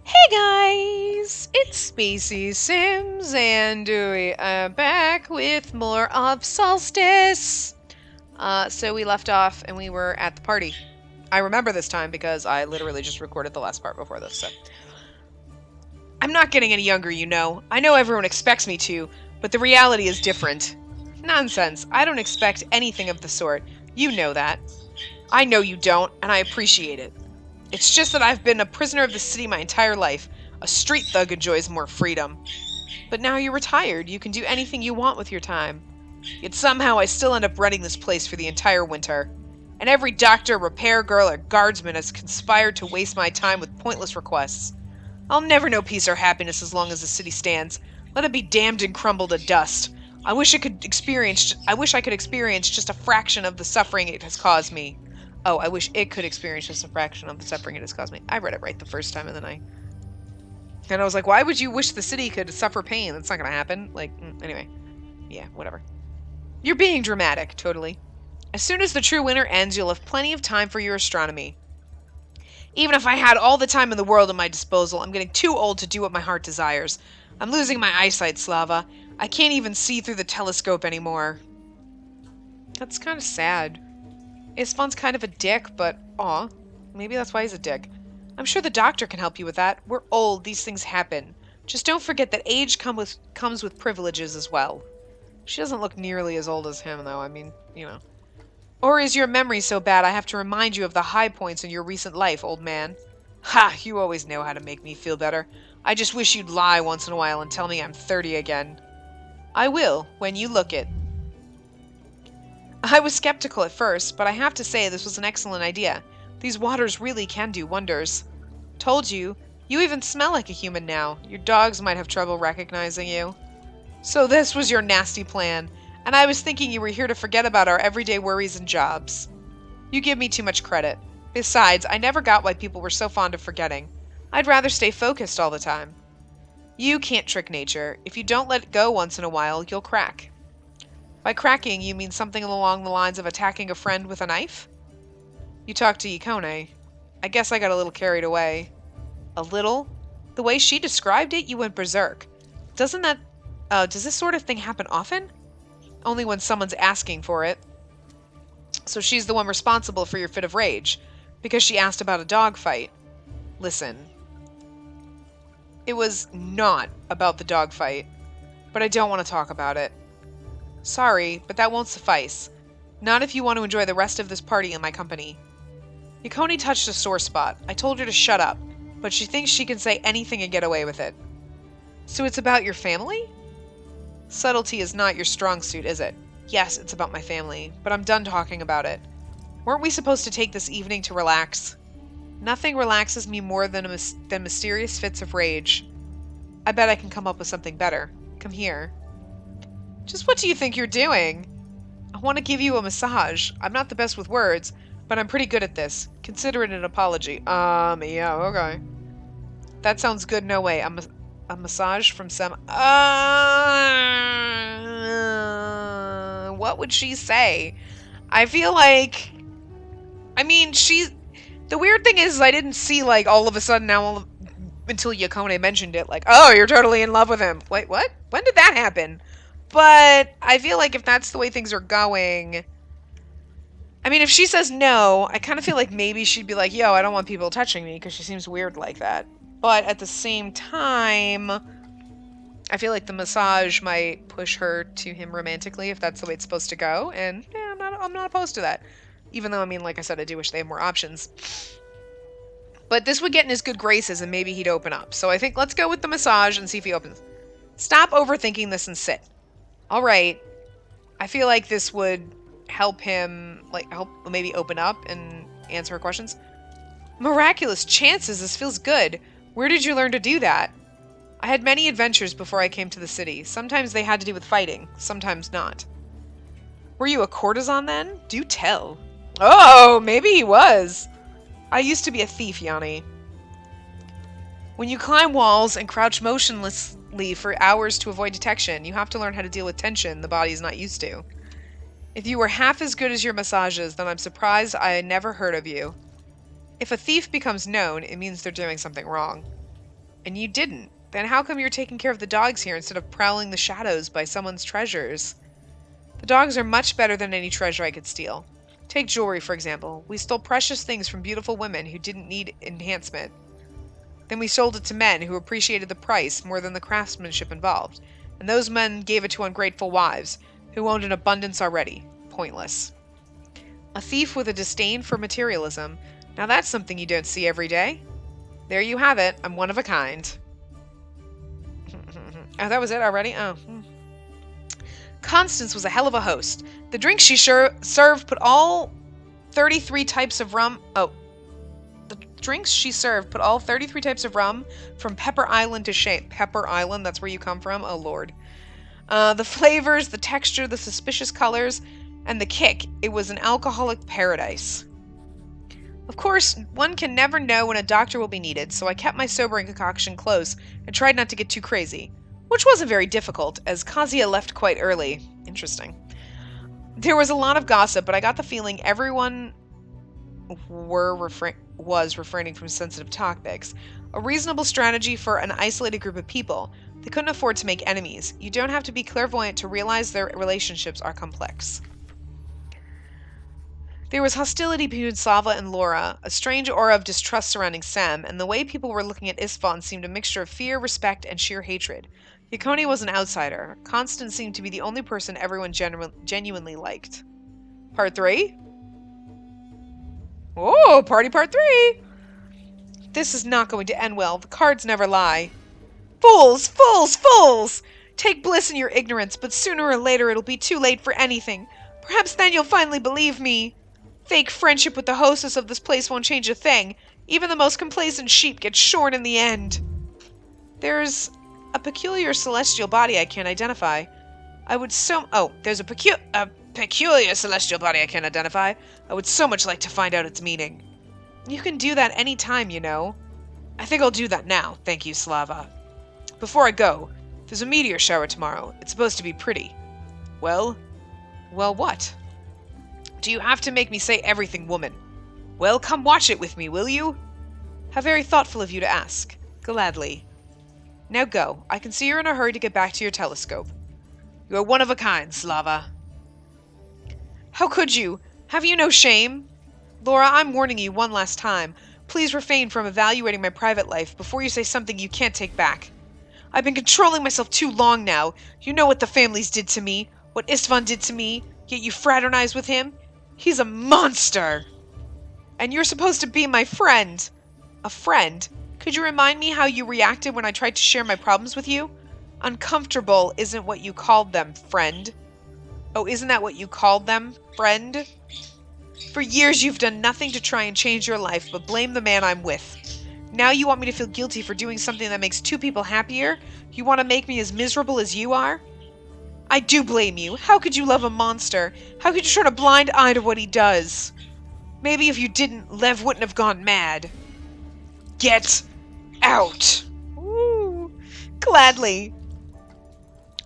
Hey guys, it's Spacey Sims, and we are back with more of Solstice. So we left off, and we were at the party. I remember this time because I literally just recorded the last part before this. So I'm not getting any younger, you know. I know everyone expects me to, but the reality is different. Nonsense. I don't expect anything of the sort. You know that. I know you don't, and I appreciate it. It's just that I've been a prisoner of the city my entire life. A street thug enjoys more freedom. But now you're retired, you can do anything you want with your time. Yet somehow I still end up running this place for the entire winter. And every doctor, repair girl, or guardsman has conspired to waste my time with pointless requests. I'll never know peace or happiness as long as the city stands. Let it be damned and crumble to dust. I wish I could experience just a fraction of the suffering it has caused me. Oh, I wish it could experience just a fraction of the suffering it has caused me. I read it right the first time, and then I was like, why would you wish the city could suffer pain? That's not gonna happen. Like, anyway. Yeah, whatever. You're being dramatic, totally. As soon as the true winter ends, you'll have plenty of time for your astronomy. Even if I had all the time in the world at my disposal, I'm getting too old to do what my heart desires. I'm losing my eyesight, Slava. I can't even see through the telescope anymore. That's kind of sad. Istvan's kind of a dick, but aw, maybe that's why he's a dick. I'm sure the doctor can help you with that. We're old, these things happen. Just don't forget that age comes with privileges as well. She doesn't look nearly as old as him, though. I mean, you know. Or is your memory so bad I have to remind you of the high points in your recent life, old man? Ha, you always know how to make me feel better. I just wish you'd lie once in a while and tell me I'm 30 again. I will, when you look it. I was skeptical at first, but I have to say this was an excellent idea. These waters really can do wonders. Told you. You even smell like a human now. Your dogs might have trouble recognizing you. So this was your nasty plan, and I was thinking you were here to forget about our everyday worries and jobs. You give me too much credit. Besides, I never got why people were so fond of forgetting. I'd rather stay focused all the time. You can't trick nature. If you don't let it go once in a while, you'll crack. By cracking, you mean something along the lines of attacking a friend with a knife? You talked to Yukone. I guess I got a little carried away. A little? The way she described it, you went berserk. Does this sort of thing happen often? Only when someone's asking for it. So she's the one responsible for your fit of rage, because she asked about a dog fight. Listen. It was not about the dog fight, but I don't want to talk about it. Sorry, but that won't suffice. Not if you want to enjoy the rest of this party in my company. Yukone touched a sore spot. I told her to shut up, but she thinks she can say anything and get away with it. So it's about your family? Subtlety is not your strong suit, is it? Yes, it's about my family, but I'm done talking about it. Weren't we supposed to take this evening to relax? Nothing relaxes me more than mysterious fits of rage. I bet I can come up with something better. Come here. Just what do you think you're doing? I want to give you a massage. I'm not the best with words, but I'm pretty good at this. Consider it an apology. Yeah, okay. That sounds good, no way. A massage from some... what would she say? I feel like... I mean, the weird thing is I didn't see, like, all of a sudden now, until Yukone mentioned it, like, oh, you're totally in love with him. Wait, what? When did that happen? But I feel like if that's the way things are going... I mean, if she says no, I kind of feel like maybe she'd be like, yo, I don't want people touching me, because she seems weird like that. But at the same time, I feel like the massage might push her to him romantically if that's the way it's supposed to go. And yeah, I'm not opposed to that. Even though, I mean, like I said, I do wish they had more options. But this would get in his good graces and maybe he'd open up. So I think let's go with the massage and see if he opens. Stop overthinking this and sit. All right. I feel like this would help him, help maybe open up and answer her questions. Miraculous chances, this feels good. Where did you learn to do that? I had many adventures before I came to the city. Sometimes they had to do with fighting, sometimes not. Were you a courtesan then? Do tell. Oh, maybe he was. I used to be a thief, Yanni. When you climb walls and crouch motionlessly for hours to avoid detection, you have to learn how to deal with tension the body's not used to. If you were half as good as your massages, then I'm surprised I had never heard of you. If a thief becomes known, it means they're doing something wrong. And you didn't. Then how come you're taking care of the dogs here instead of prowling the shadows by someone's treasures? The dogs are much better than any treasure I could steal. Take jewelry, for example. We stole precious things from beautiful women who didn't need enhancement. Then we sold it to men who appreciated the price more than the craftsmanship involved. And those men gave it to ungrateful wives, who owned an abundance already. Pointless. A thief with a disdain for materialism. Now that's something you don't see every day. There you have it. I'm one of a kind. Oh, that was it already? Oh. Constance was a hell of a host. The drinks she served put all 33 types of rum... Oh. The drinks she served put all 33 types of rum from Pepper Island to shame. Pepper Island? That's where you come from? Oh, Lord. The flavors, the texture, the suspicious colors, and the kick. It was an alcoholic paradise. Of course, one can never know when a doctor will be needed, so I kept my sobering concoction close and tried not to get too crazy. Which wasn't very difficult, as Kazuya left quite early. Interesting. There was a lot of gossip, but I got the feeling everyone was refraining from sensitive topics. A reasonable strategy for an isolated group of people. They couldn't afford to make enemies. You don't have to be clairvoyant to realize their relationships are complex. There was hostility between Slava and Laura, a strange aura of distrust surrounding Sam, and the way people were looking at Istvan seemed a mixture of fear, respect, and sheer hatred. Yukoni was an outsider. Constance seemed to be the only person everyone genuinely liked. Part 3? Oh, party part 3! This is not going to end well. The cards never lie. Fools! Fools! Fools! Take bliss in your ignorance, but sooner or later it'll be too late for anything. Perhaps then you'll finally believe me. Fake friendship with the hostess of this place won't change a thing. Even the most complacent sheep gets shorn in the end. There's a peculiar celestial body I can't identify. There's a peculiar celestial body I can't identify. I would so much like to find out its meaning. You can do that any time, you know. I think I'll do that now, thank you, Slava. Before I go, there's a meteor shower tomorrow. It's supposed to be pretty. Well, what? Do you have to make me say everything, woman? Well, come watch it with me, will you? How very thoughtful of you to ask. Gladly. Now go. I can see you're in a hurry to get back to your telescope. You are one of a kind, Slava. How could you? Have you no shame? Laura, I'm warning you one last time. Please refrain from evaluating my private life before you say something you can't take back. I've been controlling myself too long now. You know what the families did to me, what Istvan did to me, yet you fraternize with him? He's a monster! And you're supposed to be my friend. A friend? Could you remind me how you reacted when I tried to share my problems with you? Uncomfortable isn't what you called them, friend. Oh, isn't that what you called them, friend? For years you've done nothing to try and change your life, but blame the man I'm with. Now you want me to feel guilty for doing something that makes two people happier? You want to make me as miserable as you are? I do blame you. How could you love a monster? How could you turn a blind eye to what he does? Maybe if you didn't, Lev wouldn't have gone mad. Get out! Woo. Gladly.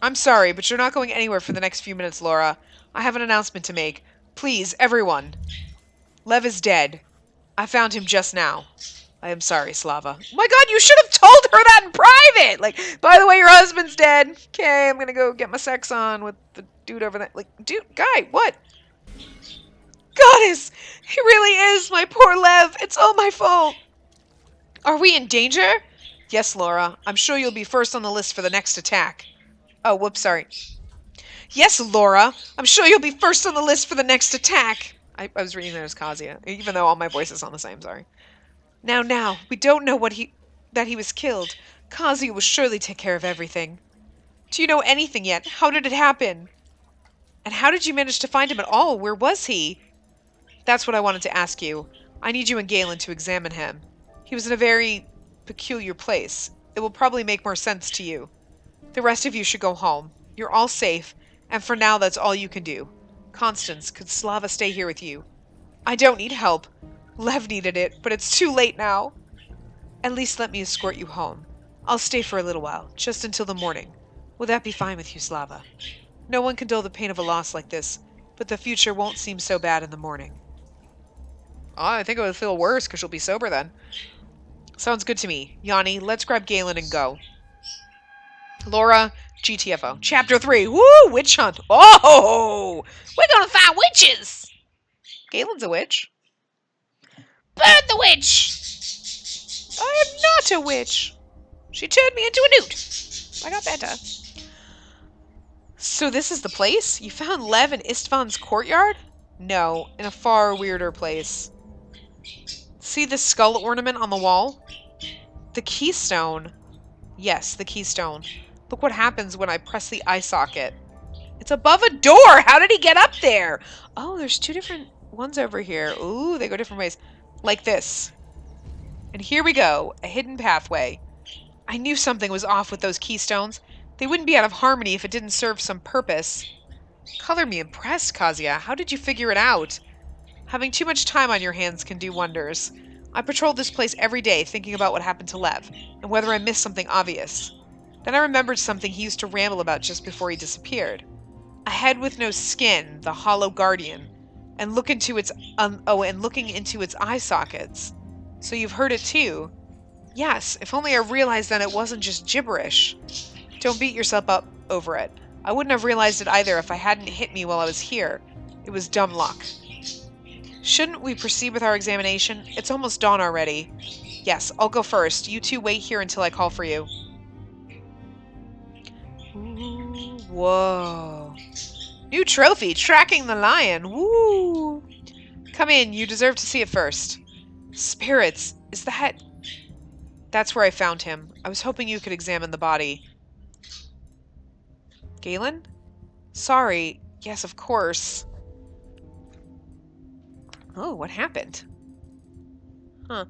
I'm sorry, but you're not going anywhere for the next few minutes, Laura. I have an announcement to make. Please, everyone. Lev is dead. I found him just now. I am sorry, Slava. Oh my god, you should have told her that in private! Like, by the way, your husband's dead. Okay, I'm gonna go get my sex on with the dude over there. Like, dude, guy, what? Goddess! He really is, my poor Lev. It's all my fault. Are we in danger? Yes, Laura. I'm sure you'll be first on the list for the next attack. Oh, whoops, sorry. Yes, Laura. I'm sure you'll be first on the list for the next attack. I was reading that as Kazuya, even though all my voices sound the same, sorry. Now, we don't know that he was killed. Kazuya will surely take care of everything. Do you know anything yet? How did it happen? And how did you manage to find him at all? Where was he? That's what I wanted to ask you. I need you and Galen to examine him. He was in a very peculiar place. It will probably make more sense to you. The rest of you should go home. You're all safe, and for now that's all you can do. Constance, could Slava stay here with you? I don't need help. Lev needed it, but it's too late now. At least let me escort you home. I'll stay for a little while, just until the morning. Will that be fine with you, Slava? No one can dull the pain of a loss like this, but the future won't seem so bad in the morning. Oh, I think it would feel worse, because you'll be sober then. Sounds good to me. Yanni, let's grab Galen and go. Laura, GTFO. Chapter 3. Woo! Witch hunt. Oh! We're gonna find witches! Galen's a witch. Burn the witch! I am not a witch. She turned me into a newt. I got better. So this is the place? You found Lev in Istvan's courtyard? No, in a far weirder place. See the skull ornament on the wall? The keystone. Yes, the keystone. Look what happens when I press the eye socket. It's above a door! How did he get up there? Oh, there's 2 different ones over here. Ooh, they go different ways. Like this. And here we go. A hidden pathway. I knew something was off with those keystones. They wouldn't be out of harmony if it didn't serve some purpose. Color me impressed, Kazuya. How did you figure it out? Having too much time on your hands can do wonders. I patrolled this place every day thinking about what happened to Lev, and whether I missed something obvious. Then I remembered something he used to ramble about just before he disappeared. A head with no skin, the Hollow Guardian, and looking into its eye sockets. So you've heard it too? Yes, if only I realized then it wasn't just gibberish. Don't beat yourself up over it. I wouldn't have realized it either if I hadn't hit me while I was here. It was dumb luck. Shouldn't we proceed with our examination? It's almost dawn already. Yes, I'll go first. You two wait here until I call for you. Ooh, whoa. New trophy, tracking the lion. Woo! Come in, you deserve to see it first. Spirits, is that... That's where I found him. I was hoping you could examine the body. Galen? Sorry. Yes, of course. Oh, what happened? Huh.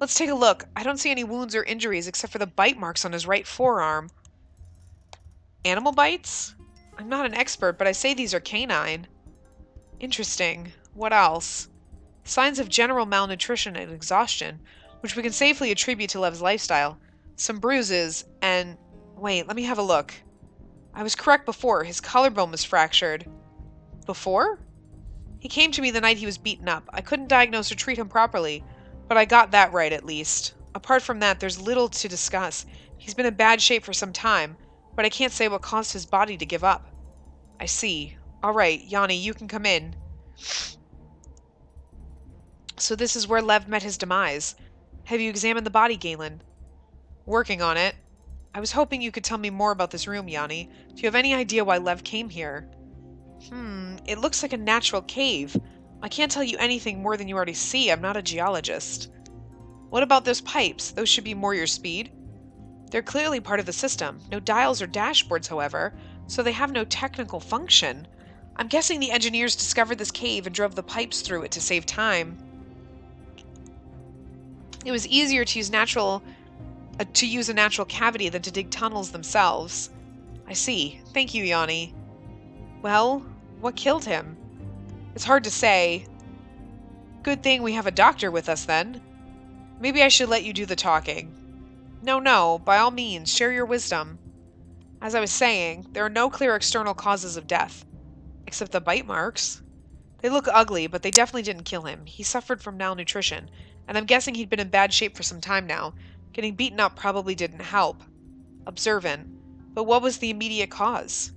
Let's take a look. I don't see any wounds or injuries except for the bite marks on his right forearm. Animal bites? I'm not an expert, but I say these are canine. Interesting. What else? Signs of general malnutrition and exhaustion, which we can safely attribute to Lev's lifestyle. Some bruises, and... Wait, let me have a look. I was correct before. His collarbone was fractured. Before? He came to me the night he was beaten up. I couldn't diagnose or treat him properly, but I got that right at least. Apart from that, there's little to discuss. He's been in bad shape for some time, but I can't say what caused his body to give up. I see. All right, Yanni, you can come in. So this is where Lev met his demise. Have you examined the body, Galen? Working on it. I was hoping you could tell me more about this room, Yanni. Do you have any idea why Lev came here? It looks like a natural cave. I can't tell you anything more than you already see. I'm not a geologist. What about those pipes? Those should be more your speed. They're clearly part of the system. No dials or dashboards, however, so they have no technical function. I'm guessing the engineers discovered this cave and drove the pipes through it to save time. It was easier to use a natural cavity than to dig tunnels themselves. I see. Thank you, Yanni. Well, what killed him? It's hard to say. Good thing we have a doctor with us, then. Maybe I should let you do the talking. No, by all means, share your wisdom. As I was saying, there are no clear external causes of death. Except the bite marks. They look ugly, but they definitely didn't kill him. He suffered from malnutrition, and I'm guessing he'd been in bad shape for some time now. Getting beaten up probably didn't help. Observant. But what was the immediate cause?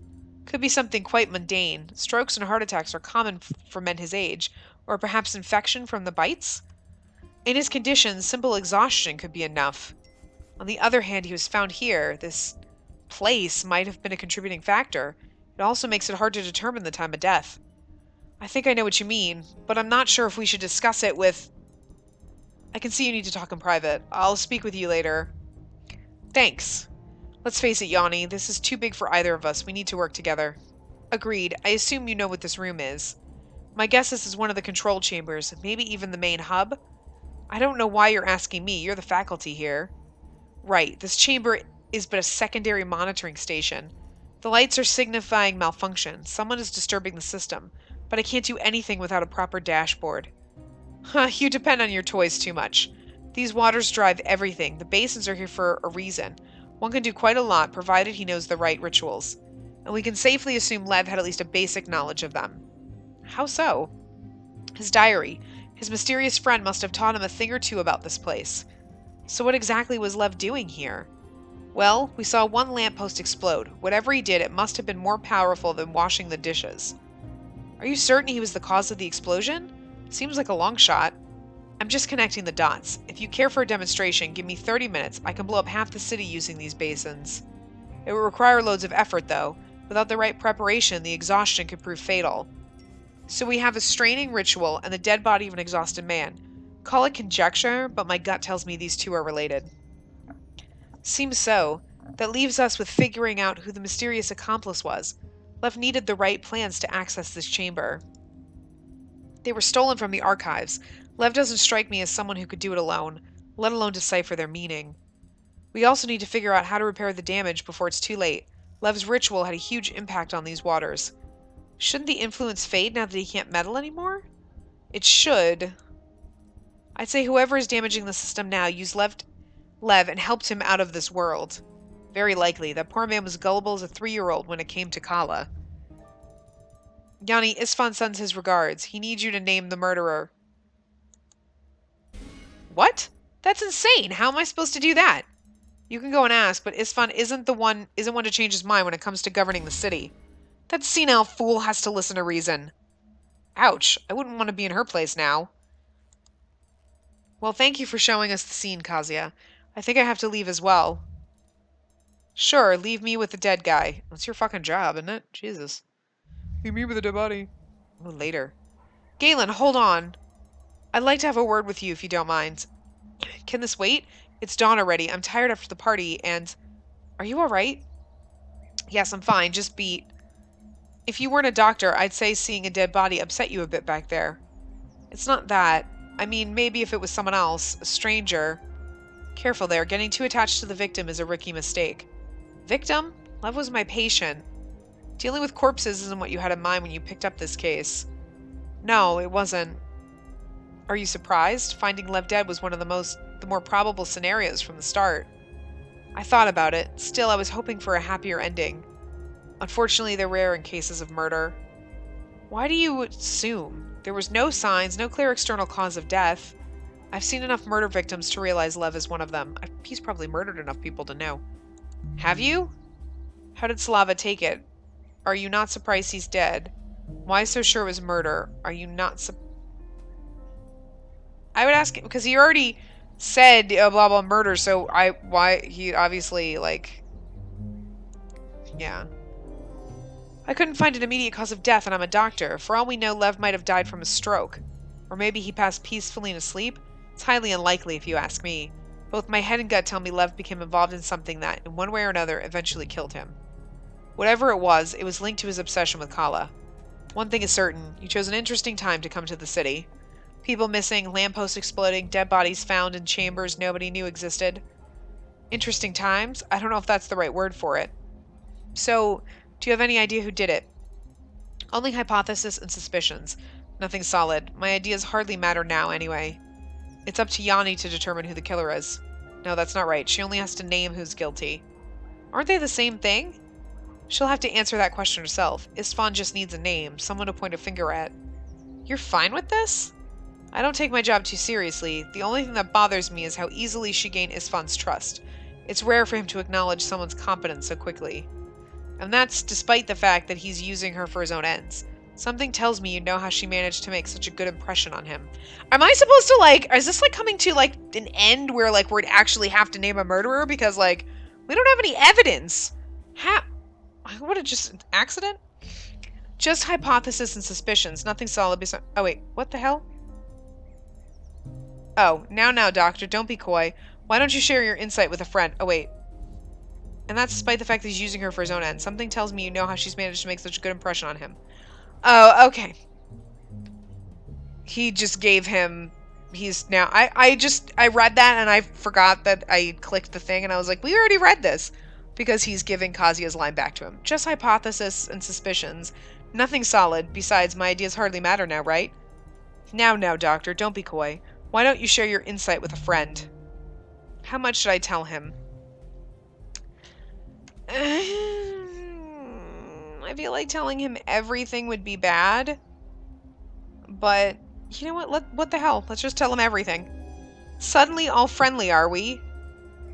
Could be something quite mundane. Strokes and heart attacks are common for men his age, or perhaps infection from the bites? In his condition, simple exhaustion could be enough. On the other hand, he was found here. This place might have been a contributing factor. It also makes it hard to determine the time of death. I think I know what you mean, but I'm not sure if we should discuss it with... I can see you need to talk in private. I'll speak with you later. Thanks. Let's face it, Yanni, this is too big for either of us. We need to work together. Agreed. I assume you know what this room is. My guess is one of the control chambers, maybe even the main hub? I don't know why you're asking me. You're the faculty here. Right. This chamber is but a secondary monitoring station. The lights are signifying malfunction. Someone is disturbing the system, but I can't do anything without a proper dashboard. You depend on your toys too much. These waters drive everything. The basins are here for a reason. One can do quite a lot, provided he knows the right rituals. And we can safely assume Lev had at least a basic knowledge of them. How so? His diary. His mysterious friend must have taught him a thing or two about this place. So what exactly was Lev doing here? Well, we saw one lamppost explode. Whatever he did, it must have been more powerful than washing the dishes. Are you certain he was the cause of the explosion? Seems like a long shot. I'm just connecting the dots. If you care for a demonstration, give me 30 minutes. I can blow up half the city using these basins. It will require loads of effort, though. Without the right preparation, the exhaustion could prove fatal. So we have a straining ritual and the dead body of an exhausted man. Call it conjecture, but my gut tells me these two are related. Seems so. That leaves us with figuring out who the mysterious accomplice was. Lev needed the right plans to access this chamber. They were stolen from the archives. Lev doesn't strike me as someone who could do it alone, let alone decipher their meaning. We also need to figure out how to repair the damage before it's too late. Lev's ritual had a huge impact on these waters. Shouldn't the influence fade now that he can't meddle anymore? It should. I'd say whoever is damaging the system now used Lev and helped him out of this world. Very likely. That poor man was gullible as a 3-year-old when it came to Kala. Yanni, Isfan sends his regards. He needs you to name the murderer. What? That's insane. How am I supposed to do that? You can go and ask, but Isfan isn't one to change his mind when it comes to governing the city. That senile fool has to listen to reason. Ouch. I wouldn't want to be in her place now. Well, thank you for showing us the scene, Kazia. I think I have to leave as well. Sure, leave me with the dead guy. That's your fucking job, isn't it? Jesus. Leave me with the dead body. Oh, later. Galen, hold on. I'd like to have a word with you if you don't mind. Can this wait? It's dawn already. I'm tired after the party, and... Are you alright? Yes, I'm fine. Just beat. If you weren't a doctor, I'd say seeing a dead body upset you a bit back there. It's not that. I mean, maybe if it was someone else, a stranger. Careful there. Getting too attached to the victim is a rookie mistake. Victim? Lev was my patient. Dealing with corpses isn't what you had in mind when you picked up this case. No, it wasn't. Are you surprised? Finding Lev dead was one of the more probable scenarios from the start. I thought about it. Still, I was hoping for a happier ending. Unfortunately, they're rare in cases of murder. Why do you assume? There was no signs, no clear external cause of death. I've seen enough murder victims to realize Lev is one of them. He's probably murdered enough people to know. Have you? How did Slava take it? Are you not surprised he's dead? Why so sure it was murder? Are you not I would ask him, because he already said blah blah murder, so why he obviously, like, yeah. I couldn't find an immediate cause of death, and I'm a doctor. For all we know, Lev might have died from a stroke. Or maybe he passed peacefully in his sleep? It's highly unlikely, if you ask me. Both my head and gut tell me Lev became involved in something that, in one way or another, eventually killed him. Whatever it was linked to his obsession with Kala. One thing is certain, you chose an interesting time to come to the city. People missing, lampposts exploding, dead bodies found in chambers nobody knew existed. Interesting times? I don't know if that's the right word for it. So, do you have any idea who did it? Only hypothesis and suspicions. Nothing solid. My ideas hardly matter now, anyway. It's up to Yanni to determine who the killer is. No, that's not right. She only has to name who's guilty. Aren't they the same thing? She'll have to answer that question herself. Isfan just needs a name, someone to point a finger at. You're fine with this? I don't take my job too seriously. The only thing that bothers me is how easily she gained Isfan's trust. It's rare for him to acknowledge someone's competence so quickly. And that's despite the fact that he's using her for his own ends. Something tells me you know how she managed to make such a good impression on him. Am I supposed to, like, is this, like, coming to, like, an end where, like, we'd actually have to name a murderer? Because, like, we don't have any evidence. What, just an accident? Just hypothesis and suspicions. Nothing solid besides... Oh, wait. What the hell? Oh, now, doctor. Don't be coy. Why don't you share your insight with a friend? Oh, wait. And that's despite the fact that he's using her for his own ends. Something tells me you know how she's managed to make such a good impression on him. Oh, okay. He just gave him... He's now... I read that and I forgot that I clicked the thing and I was like, we already read this. Because he's giving Kazia's line back to him. Just hypothesis and suspicions. Nothing solid. Besides, my ideas hardly matter now, right? Now, doctor. Don't be coy. Why don't you share your insight with a friend? How much should I tell him? I feel like telling him everything would be bad. But, you know what? What the hell? Let's just tell him everything. Suddenly all friendly, are we?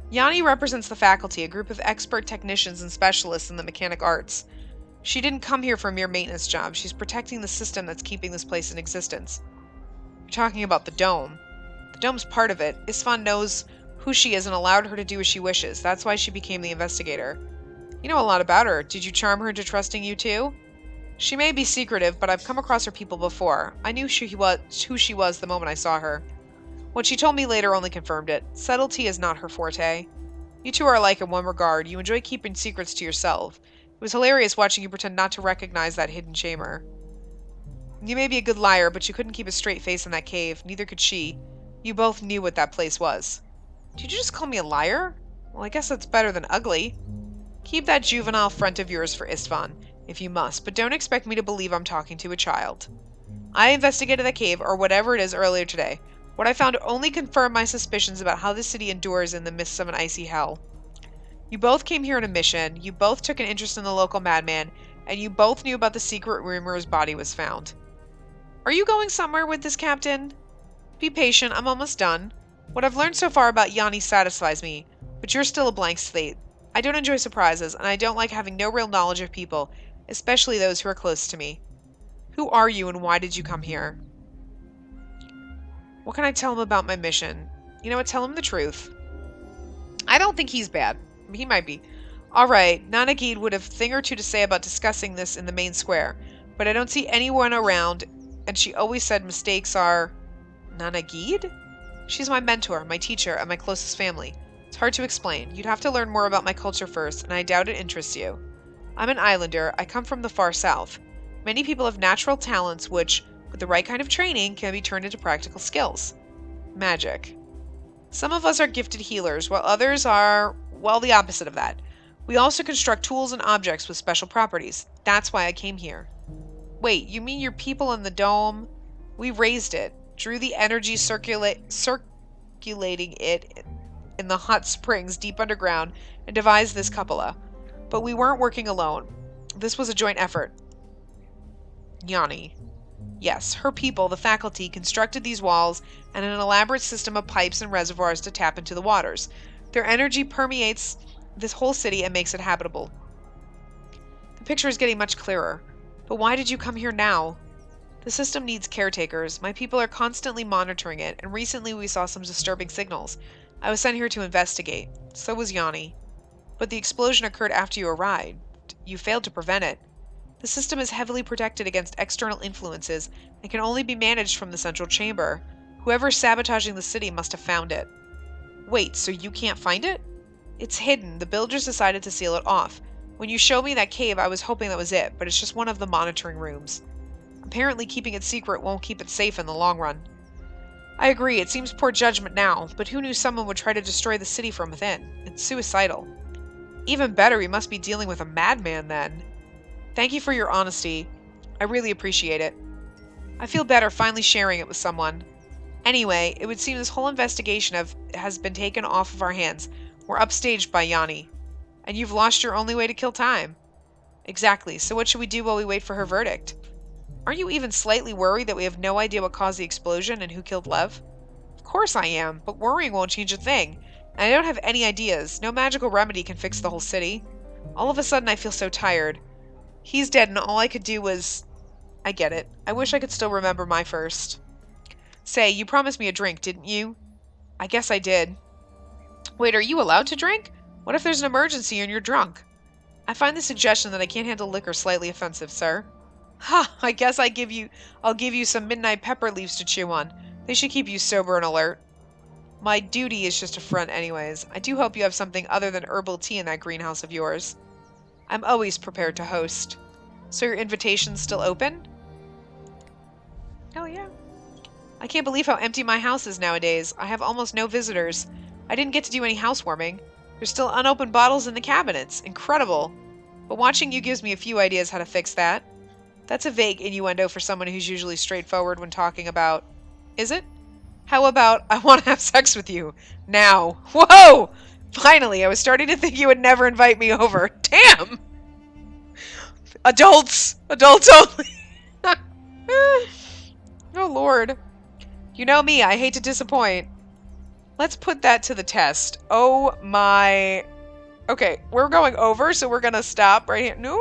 Yanni represents the faculty, a group of expert technicians and specialists in the mechanic arts. She didn't come here for a mere maintenance job. She's protecting the system that's keeping this place in existence. You're talking about the dome. The dome's part of it. Istvan knows who she is and allowed her to do as she wishes. That's why she became the investigator. You know a lot about her. Did you charm her into trusting you too? She may be secretive, but I've come across her people before. I knew who she was the moment I saw her. What she told me later only confirmed it. Subtlety is not her forte. You two are alike in one regard. You enjoy keeping secrets to yourself. It was hilarious watching you pretend not to recognize that hidden chamber. You may be a good liar, but you couldn't keep a straight face in that cave. Neither could she. You both knew what that place was. Did you just call me a liar? Well, I guess that's better than ugly. Keep that juvenile front of yours for Istvan, if you must, but don't expect me to believe I'm talking to a child. I investigated the cave, or whatever it is, earlier today. What I found only confirmed my suspicions about how the city endures in the midst of an icy hell. You both came here on a mission, you both took an interest in the local madman, and you both knew about the secret room where his body was found. Are you going somewhere with this, Captain? Be patient, I'm almost done. What I've learned so far about Yanni satisfies me, but you're still a blank slate. I don't enjoy surprises, and I don't like having no real knowledge of people, especially those who are close to me. Who are you and why did you come here? What can I tell him about my mission? You know what, tell him the truth. I don't think he's bad. He might be. Alright, Nanagid would have a thing or two to say about discussing this in the main square, but I don't see anyone around, and she always said mistakes are... Nanagid? She's my mentor, my teacher, and my closest family. It's hard to explain. You'd have to learn more about my culture first, and I doubt it interests you. I'm an islander. I come from the far south. Many people have natural talents which, with the right kind of training, can be turned into practical skills. Magic. Some of us are gifted healers, while others are, well, the opposite of that. We also construct tools and objects with special properties. That's why I came here. Wait, you mean your people in the dome? We raised it, drew the energy circulating it in the hot springs deep underground, and devised this cupola. But we weren't working alone. This was a joint effort. Yanni. Yes, her people, the faculty, constructed these walls and an elaborate system of pipes and reservoirs to tap into the waters. Their energy permeates this whole city and makes it habitable. The picture is getting much clearer. But why did you come here now? The system needs caretakers. My people are constantly monitoring it, and recently we saw some disturbing signals. I was sent here to investigate. So was Yanni. But the explosion occurred after you arrived. You failed to prevent it. The system is heavily protected against external influences and can only be managed from the central chamber. Whoever is sabotaging the city must have found it. Wait, so you can't find it? It's hidden. The builders decided to seal it off. When you showed me that cave, I was hoping that was it, but it's just one of the monitoring rooms. Apparently keeping it secret won't keep it safe in the long run. I agree, it seems poor judgment now, but who knew someone would try to destroy the city from within? It's suicidal. Even better, we must be dealing with a madman then. Thank you for your honesty. I really appreciate it. I feel better finally sharing it with someone. Anyway, it would seem this whole investigation has been taken off of our hands. We're upstaged by Yanni. And you've lost your only way to kill time. Exactly, so what should we do while we wait for her verdict? Aren't you even slightly worried that we have no idea what caused the explosion and who killed Lev? Of course I am, but worrying won't change a thing. And I don't have any ideas. No magical remedy can fix the whole city. All of a sudden I feel so tired. He's dead and all I could do was... I get it. I wish I could still remember my first. Say, you promised me a drink, didn't you? I guess I did. Wait, are you allowed to drink? What if there's an emergency and you're drunk? I find the suggestion that I can't handle liquor slightly offensive, sir. Ha! I guess I'll give you some midnight pepper leaves to chew on. They should keep you sober and alert. My duty is just a front anyways. I do hope you have something other than herbal tea in that greenhouse of yours. I'm always prepared to host. So your invitation's still open? Hell yeah. I can't believe how empty my house is nowadays. I have almost no visitors. I didn't get to do any housewarming. There's still unopened bottles in the cabinets. Incredible. But watching you gives me a few ideas how to fix that. That's a vague innuendo for someone who's usually straightforward when talking about... Is it? How about, I want to have sex with you. Now. Whoa! Finally, I was starting to think you would never invite me over. Damn! Adults! Adults only! Oh, Lord. You know me, I hate to disappoint. Let's put that to the test. Oh my... Okay, we're going over, so we're gonna stop right here. No,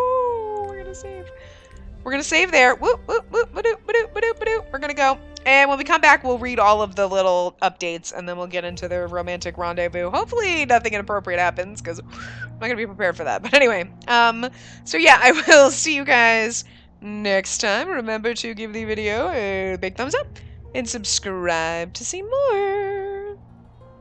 we're gonna save. We're gonna save there. Whoop, whoop, whoop, ba-doop, ba-doop, ba-doop, ba-doop. We're gonna go. And when we come back, we'll read all of the little updates, and then we'll get into the romantic rendezvous. Hopefully nothing inappropriate happens, because I'm not gonna be prepared for that. But anyway, so yeah, I will see you guys next time. Remember to give the video a big thumbs up, and subscribe to see more.